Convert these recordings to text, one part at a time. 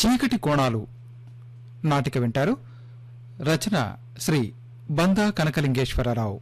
చీకటి కోణాలు నాటిక వింటారు. రచన శ్రీ బందా కనకలింగేశ్వరరావు.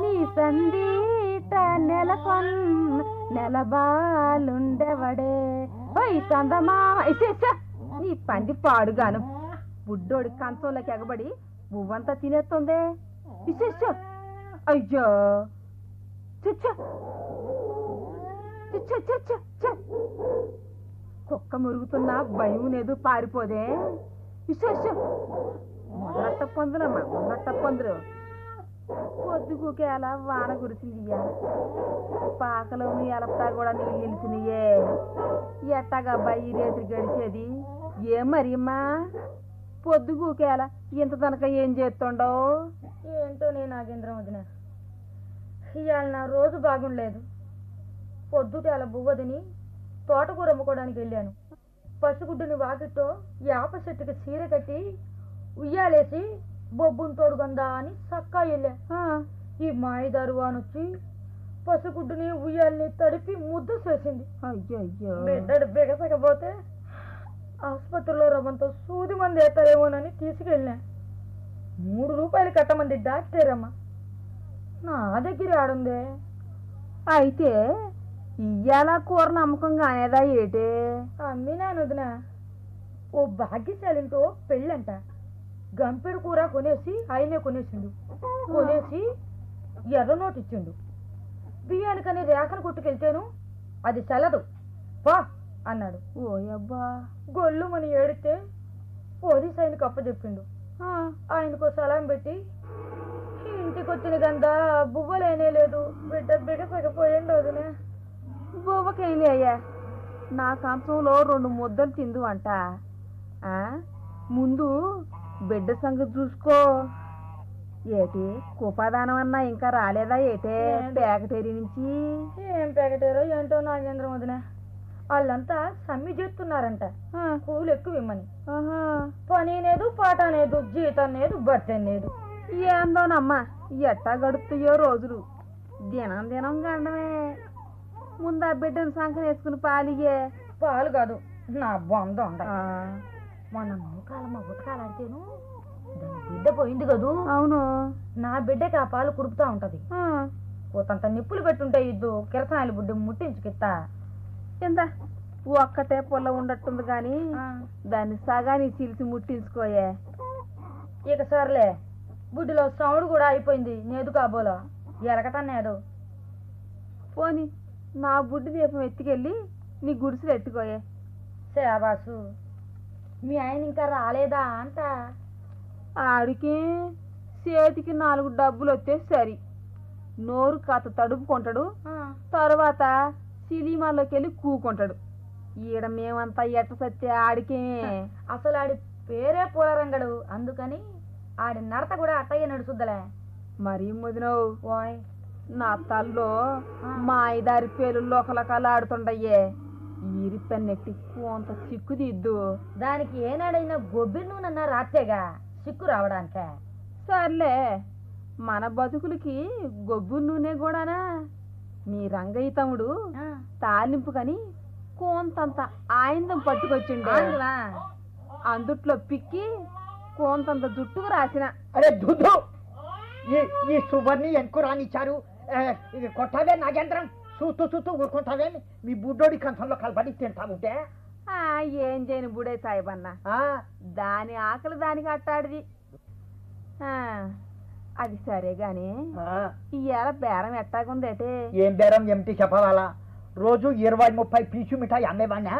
నీ సందీట నెలబాలుండెవడే ఓయ్ సందమామ నీ పంది పాడుగాను బుడ్డోడి కంచంలోకి ఎగబడి పువ్వంతా తినేస్తుందే. విశేష అయ్యో కుక్క మురుగుతున్నా భయం లేదు పారిపోదే. విశేష మొదలట్ట పొందులమ్మా మొదలట్ట పొందులు పొద్దుగుకే అలా వాన కురిసిందియ్యా. పాకలోని ఎలపతా కూడా నీళ్ళు నిలిచినయే. ఎట్టాగా బయ్యి రేత్రి గడిచేది ఏం మరి అమ్మా పొద్దుగుకే అలా ఇంత తనక ఏం చేస్తుండో ఏంటో నేను నాగేంద్రం వదిన ఇవాళ నా రోజు బాగుండలేదు. పొద్దుటే అలా బువ్వదిని తోటకూర అమ్ముకోవడానికి వెళ్ళాను. పసిగుడ్డుని వాకిట్లో యాప చెట్టుకి చీర కట్టి ఉయ్యాలేసి బొబ్బుని తోడుగందా అని సక్కా వెళ్ళా. ఈ మాయదారు వానొచ్చి పసిగుడ్డుని ఉయ్యాలని తడిపి ముద్ద చేసింది. అయ్యో బిడ్డడు బిగసకపోతే ఆసుపత్రిలో రవ్వంతో సూది మంది వేస్తారేమోనని తీసుకెళ్ళా. 3 రూపాయలు కట్టమంది డాక్టరమ్మ. నా దగ్గర ఆడుందే. అయితే ఇయ్యాల కూర నమ్మకంగా అనేదా ఏటే అమ్మినాను వదిన. ఓ భాగ్యశాలితో పెళ్ళంట. గంపెడు కూర కొనేసి ఆయనే కొనేసిండు. కొనేసి ఎర్ర నోటు ఇచ్చిండు. బియ్యానికని రేఖను కొట్టుకెళ్తేను అది చల్లదు పా అన్నాడు. ఓయబ్బా గొల్లు మని ఏడితే పోలీస్ ఆయనకు అప్పచెప్పిండు. ఆయనకు సలాం పెట్టి ఇంటికి వచ్చిన గందా బువ్వలేనే లేదు బిడ్డ బిగసకపోయిండు వదినే. బువ్వకేంది అయ్యా నా కంచంలో 2 ముద్దలు తిందు అంట. ముందు బిడ్డ సంగతి చూసుకో. ఏటి కుపాదానం అన్నా ఇంకా రాలేదా ఏటే పేకటేరి నుంచి? ఏం పేకటేరో ఏంటో నాగేంద్రం వదిన. వాళ్ళంతా సమ్మి చేస్తున్నారంట కూలు ఎక్కువ ఇమ్మని. పని లేదు పాట లేదు జీతం లేదు బట్టం లేదు. ఏందోనమ్మా ఎట్టా గడుపుతాయో రోజులు. దినం దినం గండమే. ముందు ఆ బిడ్డను సంకన వేసుకుని పాలిగే. పాలు కాదు నా బొంద ఉండ. మన మూకాలమ్మ ఉతకాలంటేను దాని బిడ్డ పోయింది కదూ. అవును నా బిడ్డకి ఆ పాలు కుడుపుతా ఉంటది. పోతంత నిప్పులు పెట్టుంటాయి. కిరసనాయలు బుడ్డ ముట్టించుకిత్తా. ఎంత ఒక్కటే పొల్ల ఉండట్టుంది గాని దాన్ని సగాని చిలిసి ముట్టించుకోయే. ఇక సర్లే బుడ్డిలో సౌండ్ కూడా అయిపోయింది. నేదు కాబోలో ఎలకటన్నేదు. పోని నా బుడ్డి దీపం ఎత్తుకెళ్ళి నీ గుడిసెలు ఎట్టుకోయే. శాబాసు మీ ఆయన ఇంకా రాలేదా అంట? ఆడికి చేతికి 4 డబ్బులు వచ్చే సరి నోరు కాత తడుపుకుంటాడు. తర్వాత సినిమాలోకి వెళ్ళి కూకుంటాడు. ఈడ మేమంతా ఎట్ట సత్తే ఆడికే. అసలు ఆడి పేరే పూలరంగడు. అందుకని ఆడి నడత కూడా అట్టయ్య నడుచుద్దలే. మరీ ముదినవు ఓయ్ నా తల్లో మా ఐదారి పేలుల్లో ఒకలకాలు ఆడుతుండయ్యే. ఈరి పెన్నెట్టి కొంత సిక్కు దిద్దు. దానికి ఏనాడైనా గొబ్బి నూనెన్నా రాతేగా సిక్కు రావడానికే. సర్లే మన బతుకులకి గొబ్బు నూనె కూడానా? మీ రంగయ్య తమ్ముడు తాలింపు కని కోంతంత ఆయందం పట్టుకొచ్చిండు. అందుట్లో పిక్కి కోంతంత జుట్టుకు రాసిన. అరే దుద్దు ఈ సువర్ణి ఎందుకు రానిచ్చారు? కొట్టావే నాగేంద్రం. చూస్తూ ఊరుకుంటావే? మీ బుడ్డోడి కంచంలో కలబడి తింటావుంటే ఏం చేయను బుడే సాయిబన్న. దాని ఆకలి దానికి అట్టాడిది. అది సరే గాని ఇవాళ బేరం ఎట్టాగుందేటే? ఏం బేరం ఏమిటి చెప్పవాలా? రోజు 20-30 పీచు మిఠాయి అమ్మేవాణ్ణా.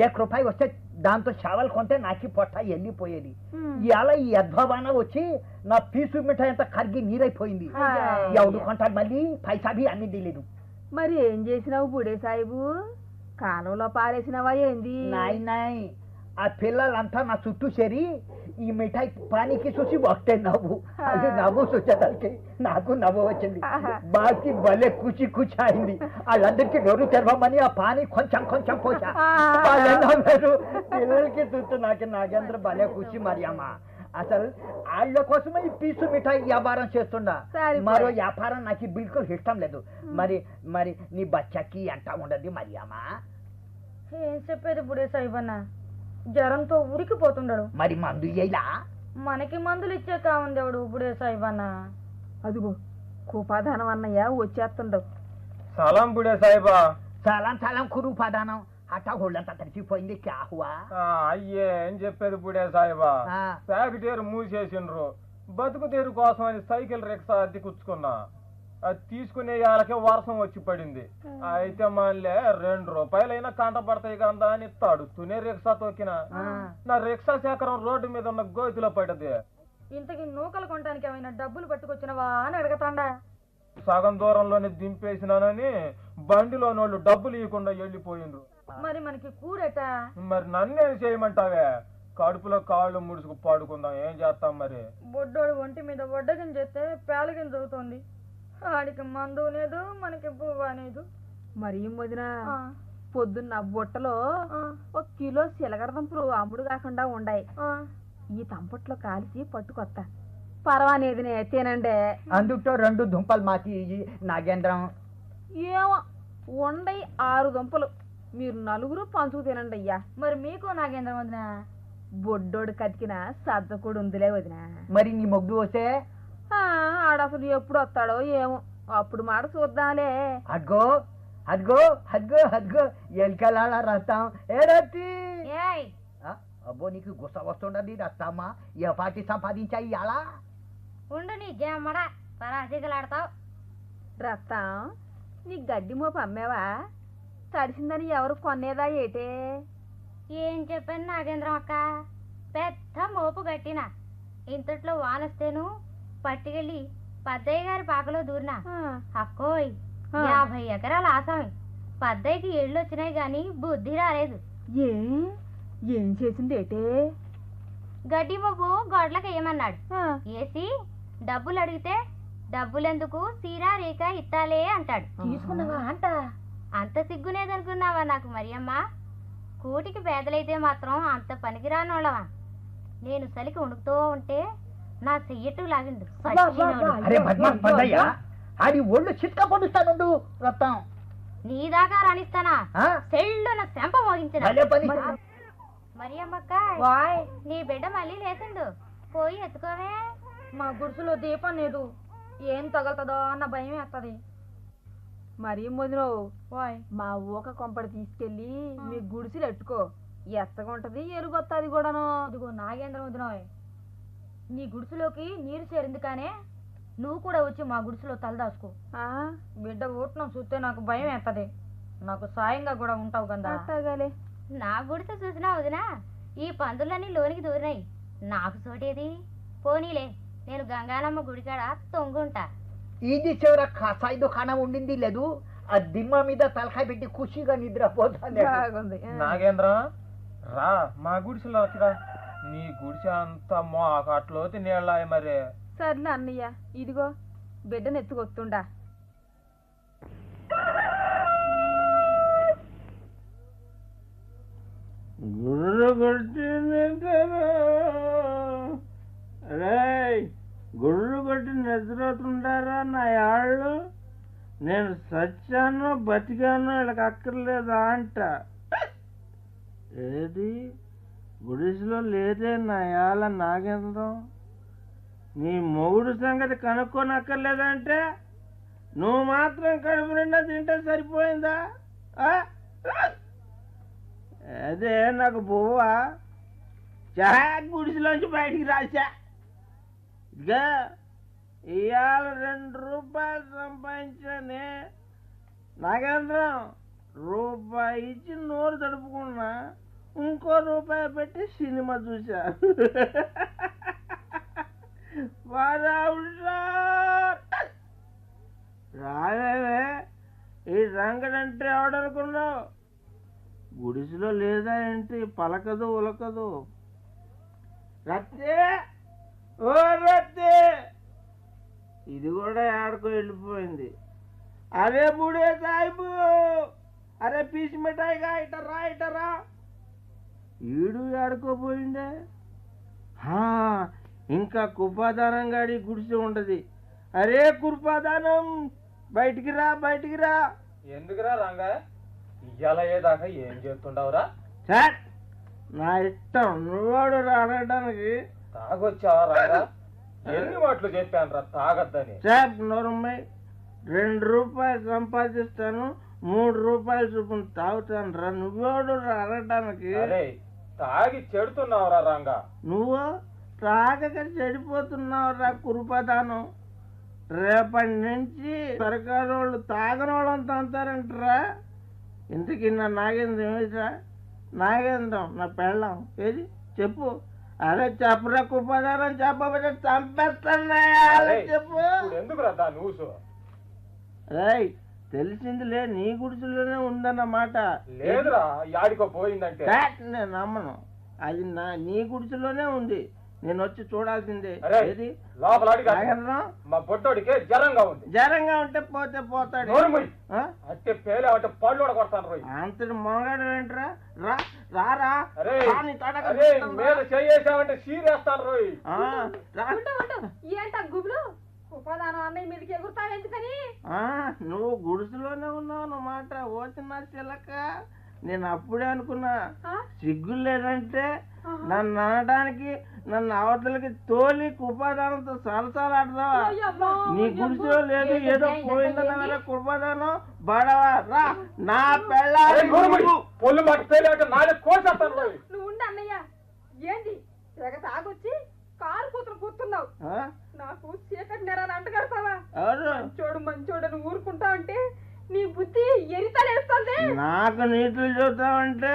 1 రూపాయి వస్తే దాంతో చావలు కొంటే నాకి పొట్ట వెళ్ళిపోయేది. ఇవాళ ఈ అద్భవాన వచ్చి నా పీచు మిఠాయి అంతా కరిగి నీరైపోయింది. ఎవడు కొంటాడు మళ్ళీ? పైసాబి అన్ని తెలియదు. మరి ఏం చేసినావు బుడే సాయిబు? కాలంలో పారేసినవా ఏంది? నాయ్ ఆ పిల్లలంతా నా చుట్టూ చేరి ఈ మిఠాయి పానీకి చూసి ఒకటే నవ్వు. అది నవ్వు చూసేదానికి నాకు నవ్వు వచ్చింది. బాకి భలే కూచి అయింది. వాళ్ళందరికీ నోరు తెరవమని ఆ పానీ కొంచెం పోసా. పిల్లలకి చూస్తూ నాకు నాగేంద్ర భలే కూచి మరి అమ్మ. అసలు వాళ్ళ కోసమే ఈ పీసు మిఠాయి వ్యాపారం చేస్తుండా. సరిపోయి. మరో వ్యాపారం నాకు బిల్కుల్ ఇష్టం లేదు. మరి మరి నీ బచ్చకి ఎంత ఉండదు మరి అమ్మా? ఏం చెప్పేది బుడే సాయిబన్న, జ్వరంతో ఉరికిపోతుండడు. మరి మందు ఇలా మనకి మందులు ఇచ్చే కావుంది ఎవడు బుడే సాయిబన్న. అదిగో కూపాదానం అన్నయ్య వచ్చేస్తుండవు. సలాం బుడే సాహిబా. సలాం సలాం కురు పదానం అట్టా ఒళ్ళంతా తడిచిపోయింది. క్యా హువా? అయ్యే ఏం చెప్పేది బుడే సాహిబా, ఆ. ఫ్యాక్టరీ మూసేసిండ్రు. బతుకు తెరు కోసం అని సైకిల్ రిక్షా అద్దె కూర్చుకున్నా. అది తీసుకునే వాళ్ళకే వర్షం వచ్చి పడింది. అయితే మళ్ళీ 2 రూపాయలైనా కంట పడతాయి కదా అని తడుతూనే రిక్షా తొక్కిన. నా రిక్షా సేకరం రోడ్డు మీద ఉన్న గోతిలో పడ్డది. ఇంతకి నూకలు కొనడానికి ఏమైనా డబ్బులు పట్టుకొచ్చినవా అని అడగతాండా. సగం దూరంలోనే దింపేసినానని బండిలో నోళ్ళు డబ్బులు ఇవ్వకుండా వెళ్ళిపోయిండ్రు. మరి మనకి కూడట. మరి నన్నేం చేయమంటావే? కడుపులో కాళ్ళు ముడుచుకు పడుకుందాం, ఏం చేస్తాం మరి? బొడ్డోడు ఒంటి మీద వడ్డగిన చేస్తే పేలగిన చదువుతోంది. ఆడికి మందు లేదు, మనకి పువ్వు లేదు. మరి వదిన పొద్దున్న బుట్టలో 1 కిలో సిలగడదంపులు అమ్ముడు కాకుండా ఉండాయి. ఈ తంపట్లో కాల్చి పట్టుకొత్త. పర్వానేదినే తినండి. అందుతో 2 దుంపలు మాకి ఇయ్యి నాగేంద్రం. ఏమో ఉండయి 6 దుంపలు. మీరు 4 పంచుకు తినండి అయ్యా. మరి మీకు నాగేంద్ర వదిన బొడ్డోడు కతికిన సజ్జ కూడా ఉందిలే వదిన. మరి నీ మొగ్గు వస్తే ఆడసలు ఎప్పుడు వస్తాడో ఏమో, అప్పుడు మాట చూద్దాంలే. అద్గో అద్గో అద్గో అద్గో ఎల్కలాలా రస్తాం. ఏ రత్తి అబ్బో నీకు గుస వస్తుండది రస్తామా? ఏ పాటి సంపాదించాయి అలా ఉండు నీ జమ్మడా పరాసిగలాడతావు. రత్తం నీ గడ్డి మోపు అమ్మేవా? తడిసిందని ఎవరు కొనేదా ఏటే? ఏం చెప్పాను నాగేంద్రం అక్క, పెద్ద మోపు గట్టిన. ఇంతట్లో వానొస్తేను పట్టుకెళ్ళి పద్దయ్య గారి పాకలో దూరినా. అక్కోయ్ 50 ఎకరాల ఆసామి. పద్దయ్యకి ఏళ్ళు వచ్చినాయి గాని బుద్ధి రాలేదు. ఏం చేసింది ఏటే? గడ్డి మొబ్బు గొడ్లకు ఏమన్నాడు. ఏసి డబ్బులు అడిగితే డబ్బులెందుకు, సీరా రేఖ ఇత్తాలే అంటాడు. తీసుకున్నావా అంట? అంత సిగ్గునేదనుకున్నావా నాకు మరియమ్మ? కూటికి పేదలైతే మాత్రం అంత పనికిరానోళ్ళవా? నేను సలికి ఉణుకుతూ ఉంటే నా చెయ్యట్టు లాగిండు. అరే బద్మాస్ పద్దయ్య, ఆడి ఒళ్ళు చిత్క పొడుస్తానుండు రత్తం. నీ దాకా రాణిస్తానా? సెళ్ళు నా శంప మోగించిన. మరియమ్మక్క నీ బిడ్డ మళ్ళీ లేచిండు, పోయి ఎత్తుకోవే. మా గుడిసెలో దీపం లేదు, ఏం తగులుతుందో అన్న భయం వేస్తుంది. మరి మొదలవు మా ఊక కొంపడి తీసుకెళ్ళి మీ గుడిసెలు ఎట్టుకో. ఎత్తగుంటది ఎరుగొత్తది కూడాను. ఇదిగో నాగేంద్ర వదినోయ్, నీ గుడిసెలోకి నీరు చేరింది కానీ నువ్వు కూడా వచ్చి మా గుడిసెలో తలదాచుకో. బిడ్డ ఊటనం చూస్తే నాకు భయం వేస్తుంది. నాకు సాయంగా కూడా ఉంటావు కదా. అట్టగాలే. నా గుడిసె చూసినా వదినా, ఈ పందులన్నీ లోనికి దూరినాయి. నాకు చోటేది? పోనీలే, నేను గంగానమ్మ గుడికాడ తొంగుంటా. ఇది చివర కసాయి దుకాణం ఉండింది లేదు, ఆ దిమ్మ మీద తలకాయ పెట్టి ఖుషిగా నిద్రపోతాను. నాగేంద్ర రా మా గుడిసెలో వచ్చిరా. నీ గుడిసె అంతా మోకట్లోతి నీళ్ళ. మరి సర్లే అన్నయ్య, ఇదిగో బిడ్డను ఎత్తుకొస్తుండా. గుర్రు కొట్టి గుర్రు కొట్టి నిద్రవుతుంటారా నా యాళ్ళు? నేను సచ్చానో బతికానో వీళ్ళకి అక్కర్లేదా అంట. ఏది గుడిసెలో లేదే నా యాళ్ళ నాగేంద్రం? నీ మొగుడు సంగతి కనుక్కోనక్కర్లేదంటే నువ్వు మాత్రం కడుపు నిండా తింటే సరిపోయిందా? అదే నాకు బువ్వా గుడిసెలోంచి బయటికి రాశా. ఇదిగా ఇవాళ 2 రూపాయలు సంపాదించానే నాగేంద్రం. రూపాయి ఇచ్చి నోరు తడుపుకున్నా, ఇంకో రూపాయి పెట్టి సినిమా చూసా. రావే, ఈ రంగడంటే ఎవడనుకున్నావు? గుడిసెలో లేదా ఏంటి? పలకదు ఉలకదు. రత్తే ఓ రత్తే, ఇది కూడా ఆడుకో వెళ్ళిపోయింది. అరే బుడే సాయిబు, అరే పీసి మిఠాయిగా ఇటరా ఇటరా. ఈడు ఆడుకోపోయిండే. ఇంకా కుపాదానం గాడి గుడిసె ఉండదు. అరే కుర్పాదానం, బయటికి రా, బయటికి రా. ఎందుకురా రంగా ఇయ్యాల ఏదాకా ఏం చేస్తుండవురా? సార్ నా ఇష్టం, నువ్వాడు రావడానికి. తాగొచ్చావా రంగా? ఎన్ని మాటలు చెప్పానురా తాగద్దని. సార్ నోరమ్మాయి, 2 రూపాయలు సంపాదిస్తాను, 3 రూపాయలు చొప్పున తాగుతాను రా. నువ్వాడు రావడానికి. అరే తాగి చెడుతున్నావురా రంగా. నువ్వు తాగక చెడిపోతున్నావురా కురుపదానం. రేపటి నుంచి సర్కారు వాళ్ళు తాగని వాళ్ళంతా అంటారంటరా. ఇంతకీ నా నాగేంద్రం ఏమిటరా? నాగేంద్రం నా పెళ్ళం ఏది చెప్పు. అరే చెప్పరా కుప్పదానం, చెప్పబోతే చంపేస్తాను చెప్పు. ఎందుకురా దాని ఊసు? రేయ్ తెలిసిందిలే, నీ గుడిసెలోనే ఉందన్నమాట. లేదురా యాడికో పోయిందంటే. నేను నమ్మను, అది నీ గుడిసెలోనే ఉంది. నేను వచ్చి చూడాల్సిందే. ఏది లోపల మా బొట్టోడికి జ్వరంగా ఉంది. జ్వరంగా ఉంటే పోతే పోతాడు. అంటే పేలే అంటే పళ్ళు కూడా కొడతాను రోయ్. అంతటి మొనగాడు ఏంట్రా? రారా మీద చేసావంటే సీరేస్తాను రోయ్. ఏంట గుబులు ఉపదానం అన్నయ్య మీదకి ఎగురుతావు ఎందుకని? నువ్వు గుడిసెలోనే ఉన్నావు అన్నమాట. ఓచిన చిలక, నేను అప్పుడే అనుకున్నా సిగ్గు లేదంటే నన్ను అనడానికి, నన్ను అవతలకి తోలి కుపాదానంతో సరసాలాడదావా? నీ గుడిసెలో లేదు, ఏదో పోయిందన్న కుపాదానం బడవా రా. నా పొల్లు మాట పేలేమంటే నాడే కోసేస్తాను రోయ్. నువ్వు ఉండి అన్నయ్య, ఏంది తెగ తాగొచ్చి కారు కూతురు కూర్చున్నావు. నాకు చీకటి నేరాన్ని అంటగడతావా? మంచోడు మంచోడని ఊరుకుంటా అంటే నీ బుద్ధి ఎరితలేస్తుంది. నాకు నీతులు చూద్దామంటే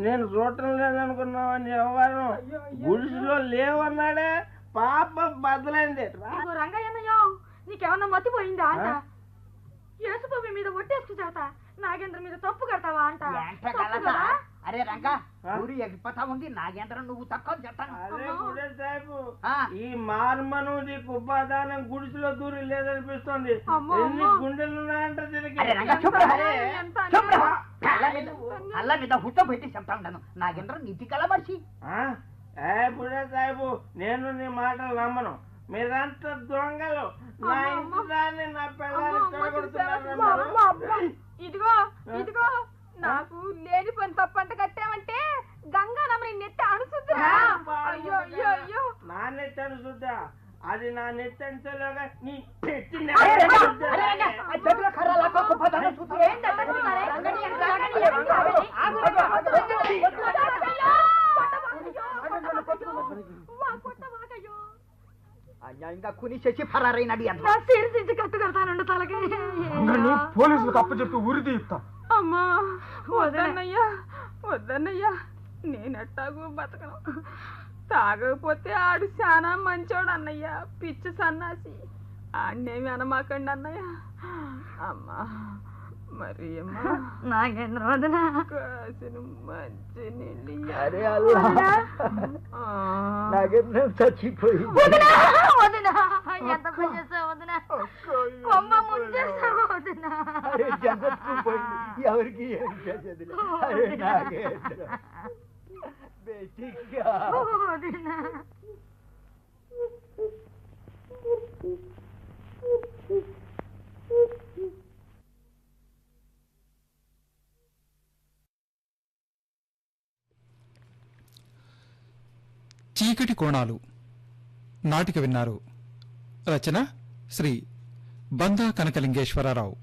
నేను చూడటం లేదనుకున్నావా? నీ వ్యవహారం గుడిసెలో లేవన్నాడే, పాప బద్దలైంది. రంగయ్యన్నయ్యో, నీకేమన్నా మతిపోయిందా అంట? యేసుబాబు మీద ఒట్టేసుకు చేత నాగేంద్ర మీద తప్పు కడతావా అంట? అరే రంగా ఊరి ఎగిపోతా ఉంది, నాగేంద్రం నువ్వు తక్కువ చెప్తాను. ఈ మార్మను కుప్పాదానం గుడిసెలో దూరి లేదనిపిస్తుంది. ఎన్ని గుండెలు ఉన్నాయంట దీనికి. అల్ల మీద హుట్ట పెట్టి చెప్తా ఉంటాను. నాగేంద్రం నీతి కల మనిషి. పుడే సాహిబు, నేను నీ మాటలు నమ్మను. మీరంతా దొంగలు. నా ఇంటి దాన్ని, నా పిల్లల్ని చెడగొడుతున్నారు. ఇదిగో ఇదిగో, నాకు లేని పని తప్పంట కట్టామంటే గంగా నమ్మని నెత్తి అణుసుద్దా? అయ్యో అయ్యో అయ్యో, నా నెత్తి అణుసుద్దా? అది నా నెత్తి అంతలోగా నీ నెత్తి. ఇంకా కుని చేసి ఫరారైనది అంట. తీర్చి కట్టు కడతానండి తలకి. పోలీసులకు అప్పచెప్పి ఉరి తీస్తా. అమ్మా వద్దన్నయ్యా, వద్దన్నయ్యా, నేనెట్టాగు బతకను. తాగకపోతే ఆడు చాలా మంచోడు అన్నయ్య, పిచ్చి సన్నాసి. ఆడనేమి అనమాకండి అన్నయ్య. అమ్మా మరి అమ్మా నాగేంద్ర వదన కాసిన మంచి నీళ్ళు. నాగేంద్రం చచ్చిపోయి ఎంత పని చేసావు వదినా? కొమ్మ ముంచేసావు వదినా. ఎవరికి ఏం చేసేది? అరే నాగేంద్ర బేటిగా వదినా. చీకటి కోణాలు నాటిక విన్నారు. రచన శ్రీ బందా కనకలింగేశ్వరరావు.